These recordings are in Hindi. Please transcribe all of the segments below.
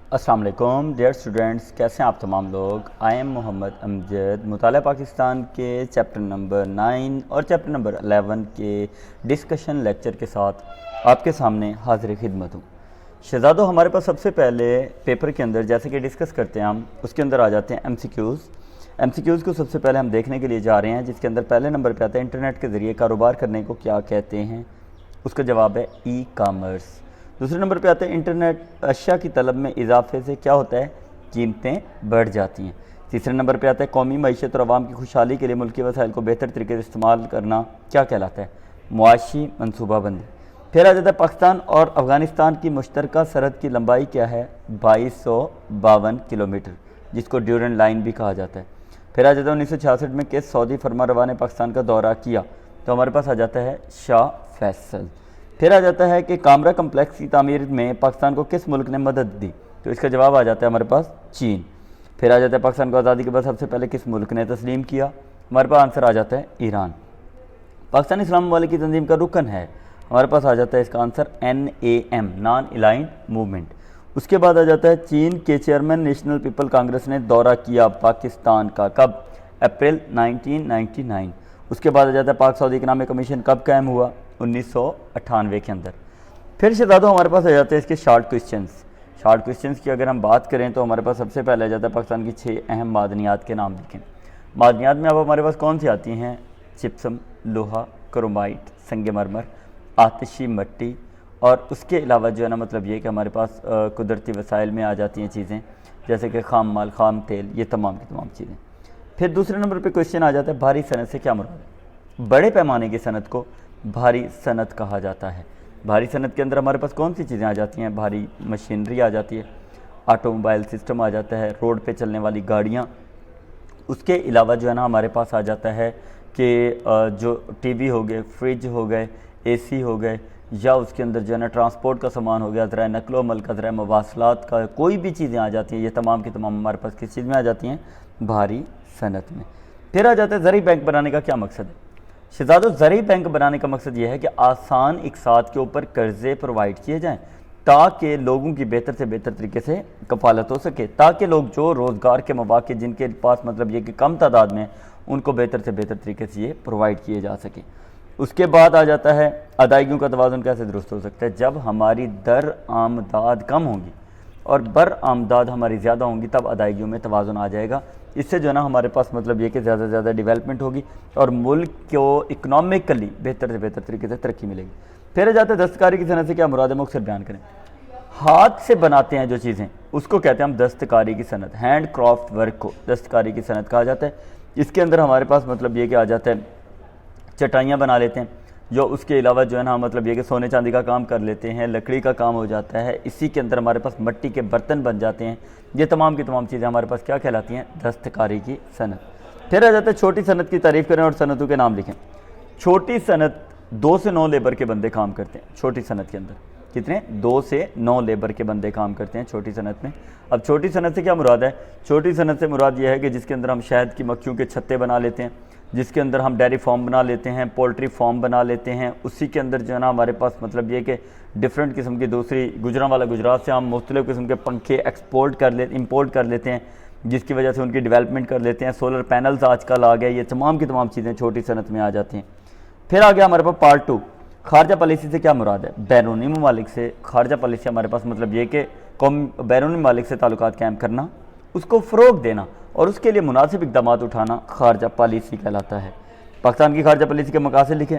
अस्सलाम वालेकुम डियर स्टूडेंट्स, कैसे हैं आप तमाम लोग। I am Mohammad Amjad. मुताला पाकिस्तान के चैप्टर नंबर 9 और चैप्टर नंबर 11 के डिस्कशन लेक्चर के साथ आपके सामने हाजिर खिदमत हूँ। शहजादो, हमारे पास सबसे पहले पेपर के अंदर जैसे कि डिस्कस करते हैं हम, उसके अंदर आ जाते हैं एमसीक्यूज़ को सबसे पहले हम देखने के लिए जा रहे हैं, जिसके अंदर पहले नंबर पे आता है इंटरनेट के ज़रिए कारोबार करने को क्या कहते हैं। उसका जवाब है ई कामर्स। दूसरे नंबर पे आता है इंटरनेट अशिया की तलब में इजाफे से क्या होता है, कीमतें बढ़ जाती हैं। तीसरे नंबर पे आता है कौमी मईशत और आवाम की खुशहाली के लिए मुल्की वसाइल को बेहतर तरीके से इस्तेमाल करना क्या कहलाता है, मुआशी मनसूबाबंदी। फिर आ जाता है पाकिस्तान और अफ़गानिस्तान की मुश्तरका सरहद की लंबाई क्या है, 2252 किलोमीटर, जिसको ड्यूरेंट लाइन भी कहा जाता है। फिर आ जाता है 1966 में किस सऊदी फरमारवा ने पाकिस्तान का दौरा किया, तो हमारे पास आ जाता है शाह फैसल। फिर आ जाता है कि कामरा कम्प्लेक्स की तामीर में पाकिस्तान को किस मुल्क ने मदद दी, तो इसका जवाब आ जाता है हमारे पास चीन। फिर आ जाता है पाकिस्तान को आज़ादी के बाद सबसे पहले किस मुल्क ने तस्लीम किया, हमारे पास आंसर आ जाता है ईरान। पाकिस्तान इस्लाम वाले की तंजीम का रुकन है, हमारे पास आ जाता है इसका answer NAM, non aligned movement. उसके बाद आ जाता है चीन के चेयरमैन नेशनल पीपल कांग्रेस ने दौरा किया पाकिस्तान का, कब, अप्रैल 1999। उसके बाद आ जाता है पाक सऊदी इकनॉमिक कमीशन कब कायम हुआ, 1998 के अंदर। फिर से दादो हमारे पास आ जाते हैं इसके शॉर्ट क्वेश्चंस की अगर हम बात करें तो हमारे पास सबसे पहले आ जाता है पाकिस्तान की 6 अहम मादनियात के नाम लिखें। मादनियात में अब हमारे पास कौन सी आती हैं, चिप्सम, लोहा, क्रोमाइट, संगमरमर, आतिशी मट्टी, और उसके अलावा जो है ना मतलब ये कि हमारे पास कुदरती वसाइल में आ जाती हैं चीज़ें जैसे कि खाम माल, खाम तेल, ये तमाम की तमाम चीज़ें। फिर दूसरे नंबर पे क्वेश्चन आ जाता है भारी सनत से क्या मुराद है। बड़े पैमाने की सनत को भारी सनत कहा जाता है। भारी सनत के अंदर हमारे पास कौन सी चीज़ें आ जाती हैं, भारी मशीनरी आ जाती है, ऑटोमोबाइल सिस्टम आ जाता है, रोड पे चलने वाली गाड़ियाँ। उसके अलावा जो है ना हमारे पास आ जाता है कि जो टीवी हो गए, फ्रिज हो गए, AC हो गए, या उसके अंदर जो है ना ट्रांसपोर्ट का सामान हो गया, ज़रा नकलो अमल का, ज़रा मवासलात का, कोई भी चीज़ें आ जाती हैं, ये तमाम की तमाम हमारे पास किस चीज़ में आ जाती हैं, भारी सनत में। फिर आ जाता है ज़रूरी बैंक बनाने का क्या मकसद है। शहजादों, ज़रूरी बैंक बनाने का मकसद ये है कि आसान इकसात के ऊपर कर्ज़े प्रोवाइड किए जाएँ ताकि लोगों की बेहतर से बेहतर तरीके से कफालत हो सके, ताकि लोग जो रोज़गार के मौके जिनके पास मतलब ये कि कम तादाद में, उनको बेहतर से बेहतर तरीके से ये प्रोवाइड किए जा सके। उसके बाद आ जाता है अदायगियों का तवाज़ुन कैसे दुरुस्त हो सकता है, जब हमारी दर आमदाद कम होगी और बर आमदाद हमारी ज़्यादा होंगी तब अदायगियों में तवाज़ुन आ जाएगा। इससे जो है ना हमारे पास मतलब ये कि ज़्यादा से ज़्यादा डेवलपमेंट होगी और मुल्क को इकनॉमिकली बेहतर से बेहतर तरीके से तरक्की मिलेगी। फिर जाते हैं दस्तकारी की सनत से क्या मुराद है, मुख्तसर बयान करें। हाथ से बनाते हैं जो चीज़ें उसको कहते हैं हम दस्तकारी की सनत, हैंड क्राफ्ट वर्क को दस्तकारी की सनत कहा जाता है। इसके अंदर हमारे पास मतलब ये कि आ जाता है चटाइयाँ बना लेते हैं, जो उसके अलावा जो है ना मतलब ये कि सोने चांदी का काम कर लेते हैं, लकड़ी का काम हो जाता है, इसी के अंदर हमारे पास मिट्टी के बर्तन बन जाते हैं। ये तमाम की तमाम चीज़ें हमारे पास क्या कहलाती हैं, दस्तकारी की सनत। फिर आ जाता है छोटी सनत की तारीफ़ करें और सनतों के नाम लिखें। छोटी सनत 2 से 9 लेबर के बंदे काम करते हैं छोटी सनत के अंदर। कितने, 2 से 9 लेबर के बंदे काम करते हैं छोटी सनत में। अब छोटी सनत से क्या मुराद है, छोटी सनत से मुराद ये है कि जिसके अंदर हम शहद की मक्खियों के छत्ते बना लेते हैं, जिसके अंदर हम डेयरी फार्म बना लेते हैं, पोल्ट्री फार्म बना लेते हैं, उसी के अंदर जो है ना हमारे पास मतलब ये कि डिफरेंट किस्म की दूसरी गुजरांवाला गुजरात से हम मुख्तलिफ़ किस्म के पंखे इंपोर्ट कर लेते हैं, जिसकी वजह से उनकी डेवलपमेंट कर लेते हैं। सोलर पैनल्स आजकल आ गए, ये तमाम की तमाम चीज़ें छोटी सनत में आ जाती हैं। फिर आ गया हमारे पास पार्ट 2, खारजा पॉलिसी से क्या मुराद है। बैरूनी ममालिक से खारजा पॉलिसी हमारे पास मतलब ये कि बैरूनी ममालिक से ताल्लुकात कायम करना, उसको फ़रोग देना और उसके लिए मुनासिब इक़दाम उठाना खारजा पॉलिसी कहलाता है। पाकिस्तान की खारजा पॉलिसी के मकासद लिखें।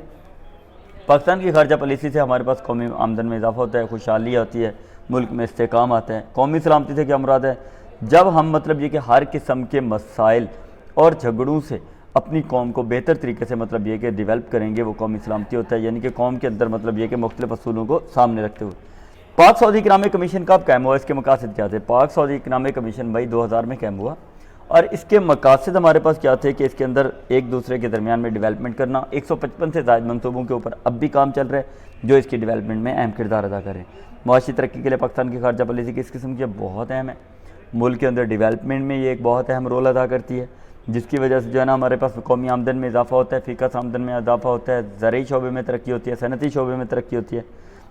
पाकिस्तान की खारजा पॉलिसी से हमारे पास कौमी आमदन में इजाफा होता है, खुशहाली आती है, मुल्क में इस्तेहकाम आता है। कौमी सलामती से क्या मुराद है, जब हम मतलब ये कि हर किस्म के मसाइल और झगड़ों से अपनी कौम को बेहतर तरीके से मतलब ये कि डेवलप करेंगे, वो कौमी सलामती होता है। यानी कि कौम के अंदर मतलब ये कि मुख्तलिफ असूलों को सामने रखते हुए। पाक सऊदी इकनॉमिक कमीशन कब कायम हुआ, इसके मकासद क्या थे। पाक सऊदी इकनॉमिक कमीशन मई 2000 में कायम हुआ और इसके मकासद हमारे पास क्या थे कि इसके अंदर एक दूसरे के दरमियान में डेवलपमेंट करना। 155 से ज़ायद मनसूबों के ऊपर अब भी काम चल रहा है जो इसकी डेवलपमेंट में अहम किरदार अदा करें। मुआशी तरक्की के लिए पाकिस्तान की खारजा पॉलिसी किस किस्म की बहुत अहम है, मुल्क के अंदर डेवलपमेंट में ये एक बहुत अहम रोल अदा करती है, जिसकी वजह से जो है ना हमारे पास कौमी आमदन में इजाफा होता है, फ़िकस आमदन में इजाफा होता है, ज़रूरी शोबे में तरक्की होती है, सनती शोबे में तरक्की होती है।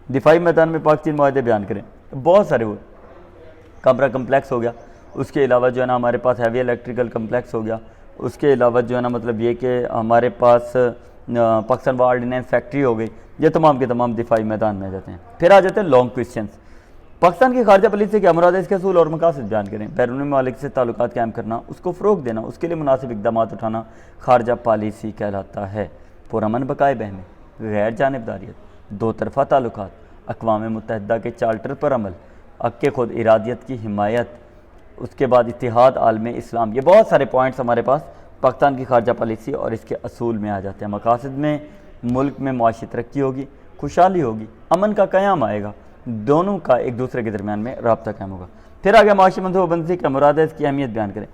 दिफाई मैदान में पाक चीन मुआहदे बयान करें, बहुत सारे वो कमरा कम्प्लेक्स हो गया, उसके अलावा जो है ना हमारे पास हैवी इलेक्ट्रिकल कम्प्लेक्स हो गया, उसके अलावा जो है ना मतलब ये कि हमारे पास पाकिस्तान वार ऑर्डिनेंस फैक्ट्री हो गई। ये तमाम के तमाम दिफाई मैदान में आ जाते हैं। फिर आ जाते हैं लॉन्ग क्वेश्चन। पाकिस्तान की खारजा पॉलिसी से क्या मुराद है, इसके असूल और मकासद बयान करें। बैरूनी ममालिक से ताल्लुकात कायम करना, उसको फ़रोग देना, उसके लिए मुनासिब इक़दाम उठाना खारजा पॉलिसी कहलाता है। पुरअमन बकाए बहमें, गैर जानिबदारियत, दो तरफ़ा ताल्लुकात, अक़वाम मुत्तहिदा के चार्टर पर अमल, हक़ खुद इरादियत की हिमायत, उसके बाद इत्तिहाद आलम इस्लाम। ये बहुत सारे पॉइंट्स हमारे पास पाकिस्तान की खारजा पॉलिसी और इसके असूल में आ जाते हैं। मकासद में मुल्क में मुआशी तरक्की होगी, खुशहाली होगी, अमन का क़याम आएगा, दोनों का एक दूसरे के दरमियान में रब्ता कायम होगा। फिर आ गया मुआशी मनसूबाबंदी से क्या मुराद है, इसकी अहमियत बयान करें।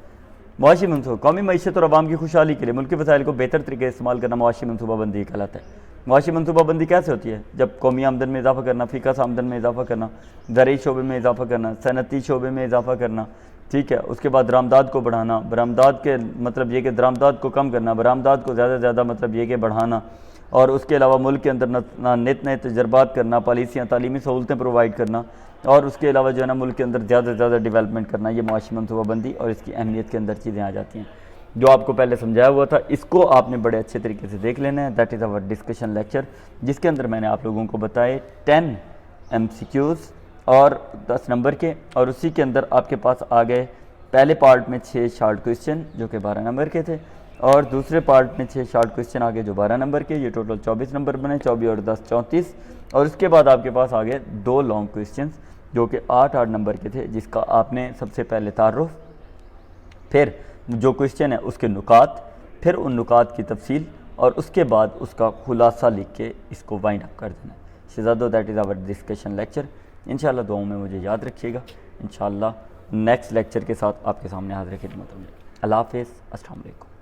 मुआशी मनसूबा कौमी मईशत और आवाम की खुशहाली के लिए मुल्की वसाइल को बेहतर तरीके से इस्तेमाल करना मुआशी मनसूबाबंदी कहलाता है। मुआशी मनसूबाबंदी कैसे होती है, जब कौमी आमदन में इजाफा करना, फ़िकस आमदन में इजाफा करना, ज़राई शोबे में इजाफा करना, सनती शोबे में इजाफा करना, ठीक है। उसके बाद दरामदाद को बढ़ाना, बरामदाद के मतलब ये कि दरामदाद को कम करना, बरामदाद को ज़्यादा से ज़्यादा मतलब ये कि बढ़ाना, और उसके अलावा मुल्क के अंदर नित नए तजर्बात करना, पॉलिसियाँ तालीमी सहूलतें प्रोवाइड करना, और उसके अलावा जो है ना मुल्क के अंदर ज़्यादा से ज़्यादा डेवलपमेंट करना। ये मुआशी मनसूबाबंदी और इसकी अहमियत के अंदर चीज़ें आ जाती हैं। जो आपको पहले समझाया हुआ था, इसको आपने बड़े अच्छे तरीके से देख लेना है। That is our discussion lecture, जिसके अंदर मैंने आप लोगों को बताए 10 MCQs और 10 नंबर के, और उसी के अंदर आपके पास आ गए पहले पार्ट में 6 शॉर्ट क्वेश्चन जो कि 12 नंबर के थे, और दूसरे पार्ट में 6 शॉर्ट क्वेश्चन आ गए जो 12 नंबर के। ये टोटल 24 नंबर बने, 24 और 10 34। और उसके बाद आपके पास आ गए 2 लॉन्ग क्वेश्चन जो कि 8 नंबर के थे, जिसका आपने सबसे पहले तारुफ, फिर जो क्वेश्चन है उसके नुकात, फिर उन नुकात की तफसील, और उसके बाद उसका खुलासा लिख के इसको वाइंड अप कर देना। शहजादों, that is our discussion lecture. इंशाल्लाह दुआओं में मुझे याद रखिएगा। इंशाल्लाह नेक्स्ट लेक्चर के साथ आपके सामने हाज़िर खिदमत होंगे। अल्लाह हाफ़िज़, अस्सलाम वालेकुम।